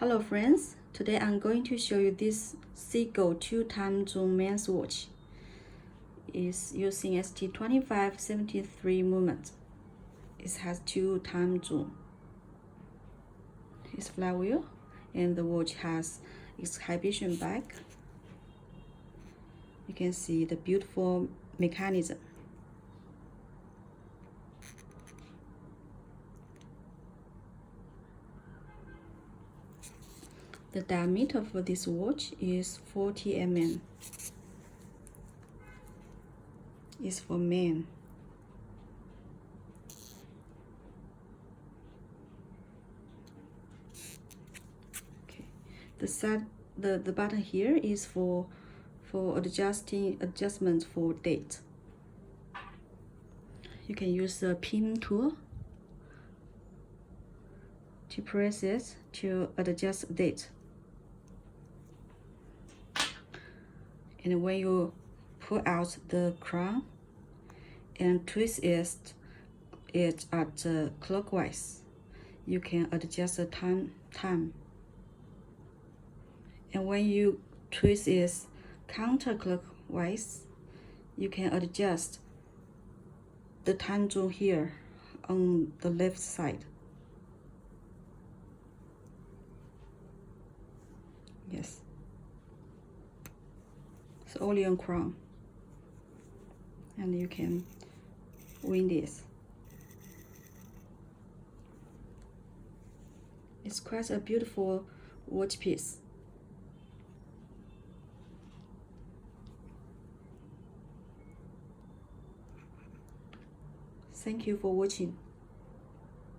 Hello friends, today I'm going to show you this Seagull 2-time zoom men's watch. It's using ST2573 movement. It has 2-time zoom. It's flywheel and the watch has exhibition back. You can see the beautiful mechanism. The diameter for this watch is 40 mm. It's for men. Okay. The button here is for adjustments for date. You can use the pin tool to press it to adjust date. And when you pull out the crown and twist it at clockwise, you can adjust the time. And when you twist it counterclockwise, you can adjust the time zone here on the left side. Yes. It's only on crown. And you can win this. It's quite a beautiful watch piece. Thank you for watching.